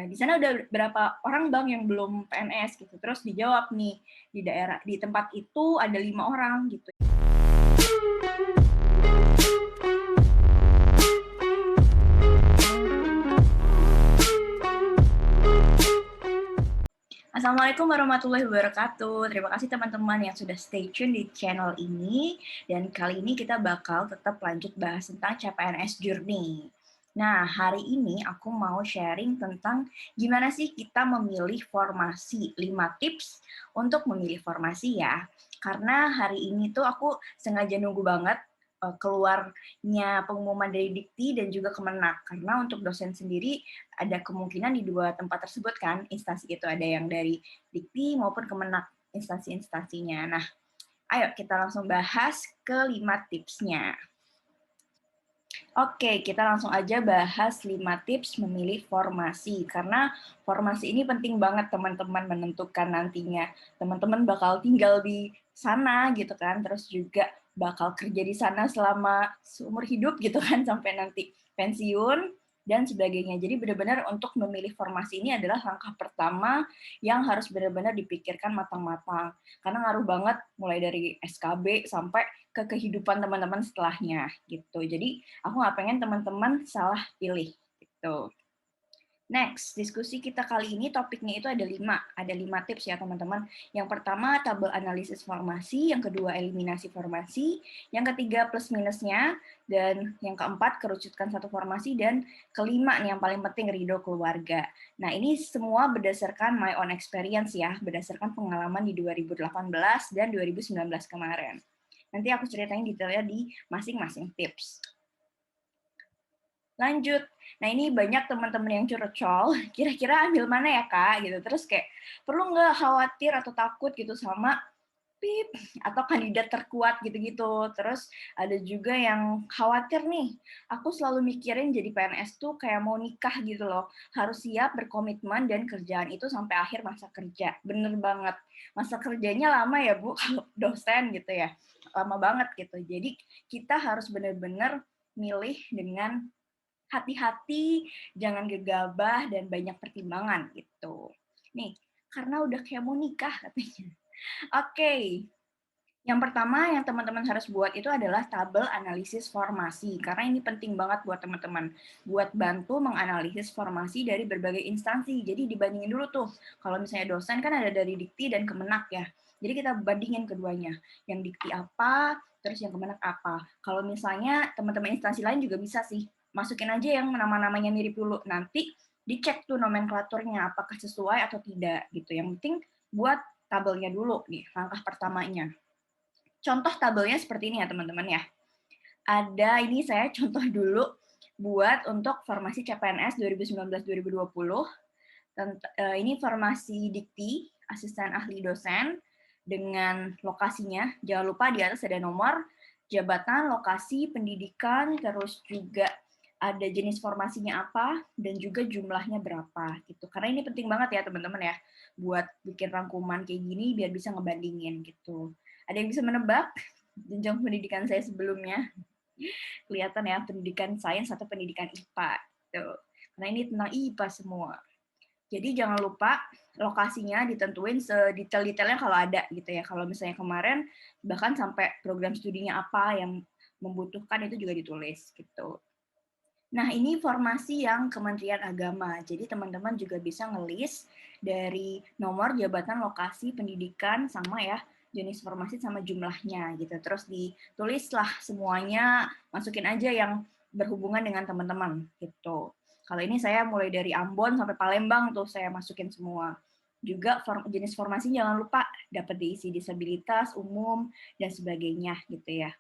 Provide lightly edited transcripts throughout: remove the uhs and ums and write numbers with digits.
Di sana udah berapa orang Bang yang belum PNS gitu. Terus dijawab nih, di tempat itu ada 5 orang gitu. Assalamualaikum warahmatullahi wabarakatuh. Terima kasih teman-teman yang sudah stay tune di channel ini. Dan kali ini kita bakal tetap lanjut bahas tentang CPNS Journey. Nah, hari ini aku mau sharing tentang gimana sih kita memilih formasi. 5 tips untuk memilih formasi ya. Karena hari ini tuh aku sengaja nunggu banget keluarnya pengumuman dari Dikti dan juga Kemenak. Karena untuk dosen sendiri ada kemungkinan di dua tempat tersebut kan, instansi itu ada yang dari Dikti maupun Kemenak instansi-instansinya. Nah, ayo kita langsung bahas ke 5 tipsnya. Oke, kita langsung aja bahas 5 tips memilih formasi. Karena formasi ini penting banget teman-teman menentukan nantinya. Teman-teman bakal tinggal di sana gitu kan, terus juga bakal kerja di sana selama seumur hidup gitu kan, sampai nanti pensiun dan sebagainya. Jadi benar-benar untuk memilih formasi ini adalah langkah pertama yang harus benar-benar dipikirkan matang-matang. Karena ngaruh banget mulai dari SKB sampai ke kehidupan teman-teman setelahnya gitu. Jadi aku nggak pengen teman-teman salah pilih gitu. Next, diskusi kita kali ini topiknya itu ada 5. Ada 5 tips ya teman-teman. Yang pertama, tabel analisis formasi. Yang kedua, eliminasi formasi. Yang ketiga, plus minusnya. Dan yang keempat, kerucutkan satu formasi. Dan kelima nih yang paling penting, ridho keluarga. Nah, ini semua berdasarkan my own experience ya. Berdasarkan pengalaman di 2018 dan 2019 kemarin. Nanti aku ceritain detailnya di masing-masing tips. Lanjut. Nah, ini banyak teman-teman yang curcol, kira-kira ambil mana ya, Kak? Gitu. Terus kayak, perlu nggak khawatir atau takut gitu sama pip atau kandidat terkuat gitu-gitu. Terus ada juga yang khawatir nih, aku selalu mikirin jadi PNS tuh kayak mau nikah gitu loh. Harus siap berkomitmen dan kerjaan itu sampai akhir masa kerja. Bener banget. Masa kerjanya lama ya, Bu, kalau dosen gitu ya. Lama banget gitu. Jadi kita harus benar-benar milih dengan hati-hati, jangan gegabah, dan banyak pertimbangan gitu. Nih, karena udah kayak mau nikah katanya. Oke, yang pertama yang teman-teman harus buat itu adalah tabel analisis formasi, karena ini penting banget buat teman-teman, buat bantu menganalisis formasi dari berbagai instansi. Jadi dibandingin dulu tuh, kalau misalnya dosen kan ada dari Dikti dan Kemenak ya, jadi kita bandingin keduanya, yang Dikti apa, terus yang Kemenak apa. Kalau misalnya teman-teman instansi lain juga bisa sih, masukin aja yang nama-namanya mirip dulu, nanti dicek tuh nomenklaturnya, apakah sesuai atau tidak gitu. Yang penting buat tabelnya dulu nih, langkah pertamanya. Contoh tabelnya seperti ini ya teman-teman ya. Ada ini saya contoh dulu buat untuk formasi CPNS 2019-2020. Ini formasi Dikti, asisten ahli dosen, dengan lokasinya. Jangan lupa di atas ada nomor, jabatan, lokasi, pendidikan, terus juga ada jenis formasinya apa, dan juga jumlahnya berapa. Gitu. Karena ini penting banget ya teman-teman ya, buat bikin rangkuman kayak gini biar bisa ngebandingin gitu. Ada yang bisa menebak jenjang pendidikan saya sebelumnya? Kelihatan ya, pendidikan sains atau pendidikan IPA. Tuh. Karena ini tentang IPA semua. Jadi jangan lupa lokasinya ditentuin sedetail-detailnya kalau ada gitu ya. Kalau misalnya kemarin bahkan sampai program studinya apa yang membutuhkan itu juga ditulis gitu. Nah, ini formasi yang Kementerian Agama. Jadi teman-teman juga bisa ngelis dari nomor, jabatan, lokasi, pendidikan, sama ya, jenis formasi sama jumlahnya gitu. Terus ditulislah semuanya, masukin aja yang berhubungan dengan teman-teman gitu. Kalau ini saya mulai dari Ambon sampai Palembang tuh saya masukin semua. Juga jenis formasi jangan lupa dapat diisi disabilitas, umum, dan sebagainya gitu ya.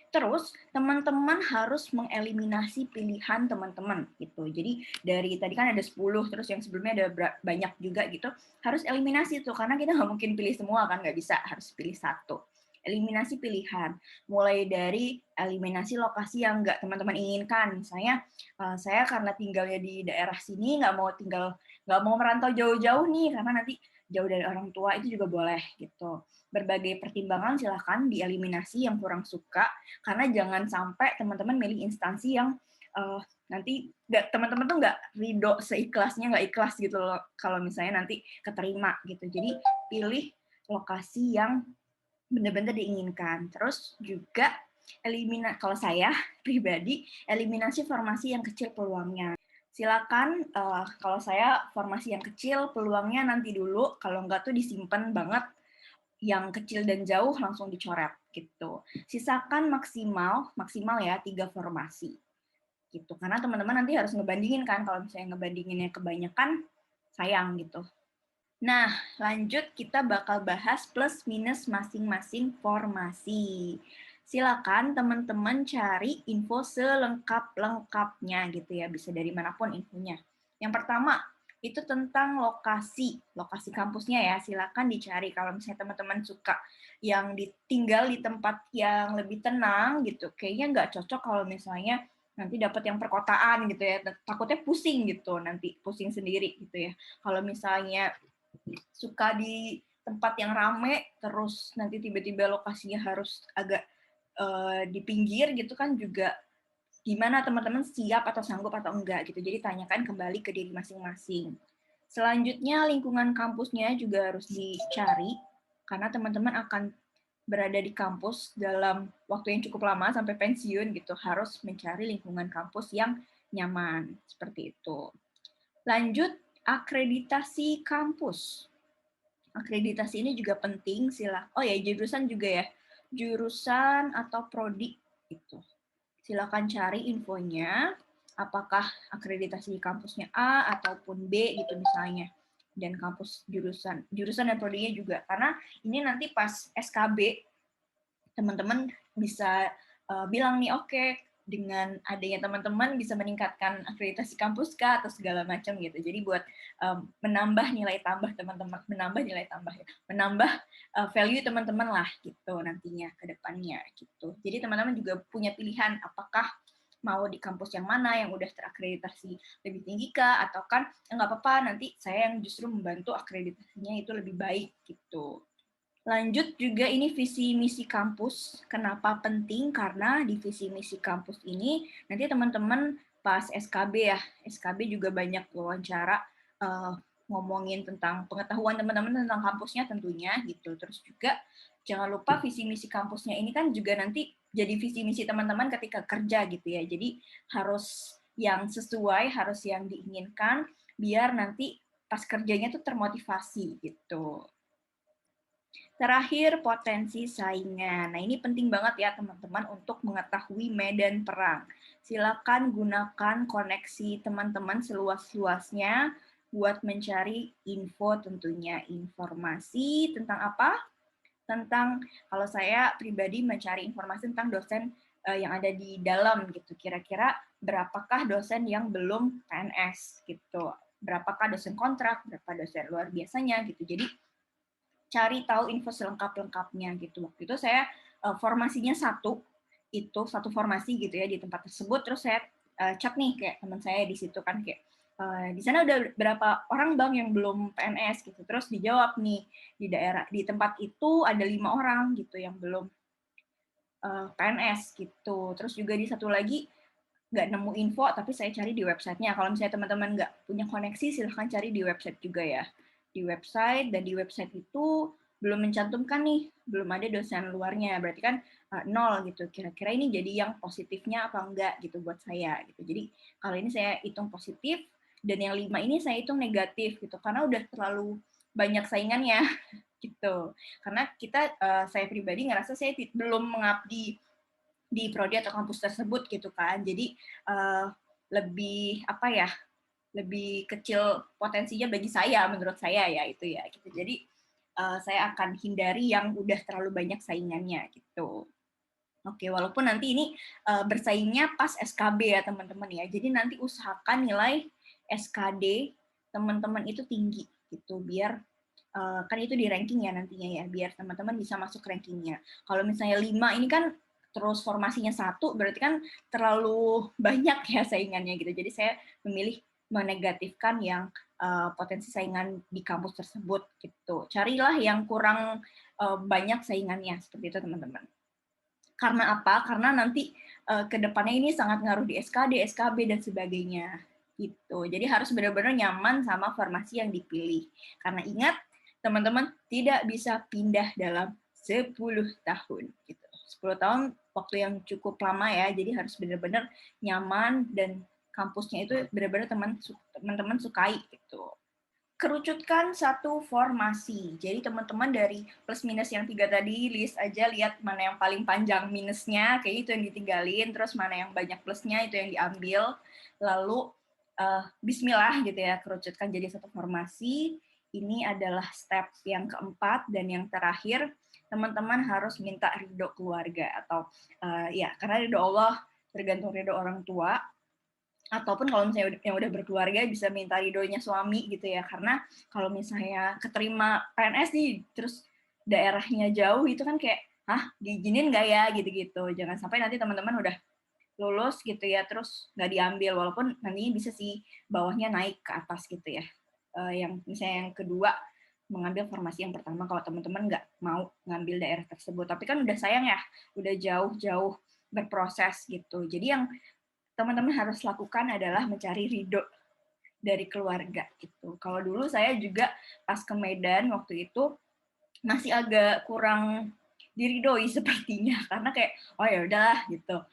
Terus teman-teman harus mengeliminasi pilihan teman-teman gitu. Jadi dari tadi kan ada 10, terus yang sebelumnya ada banyak juga gitu. Harus eliminasi tuh karena kita nggak mungkin pilih semua kan, nggak bisa, harus pilih satu. Eliminasi pilihan, mulai dari eliminasi lokasi yang nggak teman-teman inginkan. Misalnya saya karena tinggalnya di daerah sini nggak mau merantau jauh-jauh nih karena nanti jauh dari orang tua itu juga boleh gitu. Berbagai pertimbangan silahkan dieliminasi yang kurang suka karena jangan sampai teman-teman milih instansi yang nanti teman-teman tuh nggak ridho seikhlasnya, nggak ikhlas gitu loh kalau misalnya nanti keterima gitu. Jadi pilih lokasi yang benar-benar diinginkan. Terus juga kalau saya pribadi, eliminasi formasi yang kecil peluangnya. Silakan, kalau saya formasi yang kecil peluangnya nanti dulu, kalau nggak tuh disimpan banget, yang kecil dan jauh langsung dicoret gitu. Sisakan maksimal ya 3 formasi gitu. Karena teman-teman nanti harus ngebandingin kan, kalau misalnya ngebandinginnya kebanyakan sayang gitu. Nah, lanjut kita bakal bahas plus minus masing-masing formasi. Silakan teman-teman cari info selengkap-lengkapnya gitu ya, bisa dari manapun infonya. Yang pertama, itu tentang lokasi kampusnya ya, silakan dicari. Kalau misalnya teman-teman suka yang ditinggal di tempat yang lebih tenang gitu, kayaknya nggak cocok kalau misalnya nanti dapat yang perkotaan gitu ya, takutnya pusing gitu, nanti pusing sendiri gitu ya. Kalau misalnya suka di tempat yang rame, terus nanti tiba-tiba lokasinya harus agak di pinggir gitu kan juga gimana teman-teman siap atau sanggup atau enggak gitu. Jadi tanyakan kembali ke diri masing-masing. Selanjutnya lingkungan kampusnya juga harus dicari karena teman-teman akan berada di kampus dalam waktu yang cukup lama sampai pensiun gitu, harus mencari lingkungan kampus yang nyaman seperti itu. Lanjut, akreditasi kampus. Akreditasi ini juga penting, oh ya, jurusan juga ya. Jurusan atau prodi itu. Silakan cari infonya, apakah akreditasi di kampusnya A ataupun B gitu misalnya. Dan kampus jurusan dan prodinya juga. Karena ini nanti pas SKB, teman-teman bisa bilang nih, oke, dengan adanya teman-teman bisa meningkatkan akreditasi kampus kah atau segala macam gitu. Jadi buat menambah nilai tambah teman-teman, menambah value teman-teman lah gitu nantinya ke depannya gitu. Jadi teman-teman juga punya pilihan apakah mau di kampus yang mana yang udah terakreditasi lebih tinggi kah, atau kan nggak apa-apa nanti saya yang justru membantu akreditasinya itu lebih baik gitu. Lanjut juga ini visi misi kampus. Kenapa penting? Karena di visi misi kampus ini nanti teman-teman pas SKB ya, SKB juga banyak wawancara ngomongin tentang pengetahuan teman-teman tentang kampusnya tentunya gitu. Terus juga jangan lupa visi misi kampusnya ini kan juga nanti jadi visi misi teman-teman ketika kerja gitu ya. Jadi harus yang sesuai, harus yang diinginkan biar nanti pas kerjanya tuh termotivasi gitu. Terakhir, potensi saingan. Nah, ini penting banget ya teman-teman untuk mengetahui medan perang. Silakan gunakan koneksi teman-teman seluas-luasnya buat mencari info tentunya. Informasi tentang apa? Tentang, kalau saya pribadi mencari informasi tentang dosen yang ada di dalam gitu. Kira-kira berapakah dosen yang belum PNS gitu. Berapakah dosen kontrak, berapa dosen luar biasanya gitu. Jadi cari tahu info selengkap-lengkapnya gitu. Waktu itu saya formasinya satu formasi gitu ya di tempat tersebut, terus saya chat nih kayak teman saya di situ kan kayak di sana udah berapa orang bang yang belum PNS gitu, terus dijawab nih di tempat itu ada 5 orang gitu yang belum PNS gitu. Terus juga di satu lagi nggak nemu info, tapi saya cari di websitenya. Kalau misalnya teman-teman nggak punya koneksi, silahkan cari di website juga ya. Di website, dan di website itu belum mencantumkan nih, belum ada dosen luarnya. Berarti kan nol gitu. Kira-kira ini jadi yang positifnya apa enggak gitu buat saya. Gitu. Jadi kalau ini saya hitung positif, dan yang 5 ini saya hitung negatif gitu. Karena udah terlalu banyak saingannya gitu. Karena saya pribadi ngerasa saya belum mengabdi di prodi atau kampus tersebut gitu kan. Jadi lebih apa ya? Lebih kecil potensinya bagi saya menurut saya ya itu ya gitu. Jadi saya akan hindari yang udah terlalu banyak saingannya gitu. Oke, walaupun nanti ini bersaingnya pas SKB ya teman-teman ya. Jadi nanti usahakan nilai SKD teman-teman itu tinggi gitu biar kan itu di ranking ya nantinya ya, biar teman-teman bisa masuk rankingnya. Kalau misalnya 5 ini kan terus formasinya satu, berarti kan terlalu banyak ya saingannya gitu. Jadi saya memilih menegatifkan yang potensi saingan di kampus tersebut gitu. Carilah yang kurang banyak saingannya seperti itu teman-teman. Karena apa? Karena nanti ke depannya ini sangat ngaruh di SKD, SKB, dan sebagainya. Gitu. Jadi harus benar-benar nyaman sama formasi yang dipilih. Karena ingat, teman-teman tidak bisa pindah dalam 10 tahun. Gitu. 10 tahun waktu yang cukup lama ya, jadi harus benar-benar nyaman dan kampusnya itu benar-benar teman-teman sukai gitu. Kerucutkan satu formasi. Jadi teman-teman dari plus minus yang 3 tadi, list aja, lihat mana yang paling panjang minusnya, kayak itu yang ditinggalin, terus mana yang banyak plusnya, itu yang diambil. Lalu, bismillah gitu ya, kerucutkan jadi satu formasi. Ini adalah step yang keempat dan yang terakhir, teman-teman harus minta ridho keluarga atau, ya karena ridho Allah tergantung ridho orang tua, ataupun kalau misalnya yang udah berkeluarga bisa minta ridhonya suami gitu ya, karena kalau misalnya keterima PNS nih terus daerahnya jauh itu kan kayak, hah, diizinin nggak ya gitu-gitu, jangan sampai nanti teman-teman udah lulus gitu ya terus nggak diambil, walaupun nantinya bisa sih bawahnya naik ke atas gitu ya. Yang misalnya yang kedua mengambil formasi yang pertama kalau teman-teman nggak mau ngambil daerah tersebut, tapi kan udah sayang ya, udah jauh-jauh berproses gitu. Jadi yang teman-teman harus lakukan adalah mencari ridho dari keluarga gitu. Kalau dulu saya juga pas ke Medan waktu itu masih agak kurang diridoi sepertinya karena kayak oh ya udahlah gitu.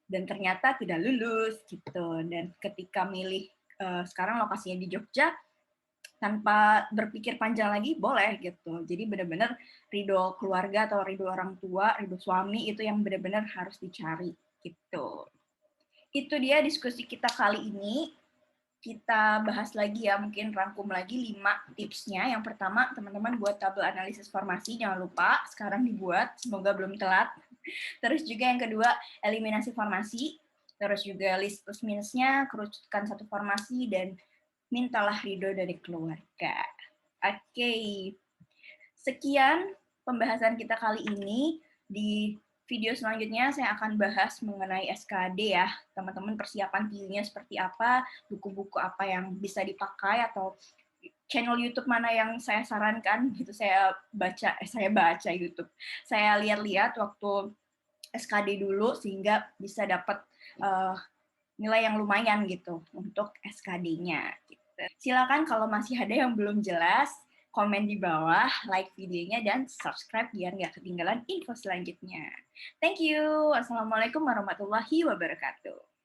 Dan ternyata tidak lulus gitu. Dan ketika milih sekarang lokasinya di Jogja tanpa berpikir panjang lagi boleh gitu. Jadi benar-benar ridho keluarga atau ridho orang tua, ridho suami itu yang benar-benar harus dicari gitu. Itu dia diskusi kita kali ini. Kita bahas lagi ya, mungkin rangkum lagi 5 tipsnya. Yang pertama, teman-teman buat tabel analisis formasi, jangan lupa, sekarang dibuat, semoga belum telat. Terus juga yang kedua, eliminasi formasi. Terus juga list plus minusnya, kerucutkan satu formasi, dan mintalah ridho dari keluarga. Oke, sekian pembahasan kita kali ini. Di video selanjutnya saya akan bahas mengenai SKD ya. Teman-teman persiapan pilihnya seperti apa, buku-buku apa yang bisa dipakai, atau channel YouTube mana yang saya sarankan. Gitu saya baca YouTube. Saya lihat-lihat waktu SKD dulu sehingga bisa dapat nilai yang lumayan gitu untuk SKD-nya. Gitu. Silakan kalau masih ada yang belum jelas, komen di bawah, like videonya, dan subscribe biar nggak ketinggalan info selanjutnya. Thank you. Assalamualaikum warahmatullahi wabarakatuh.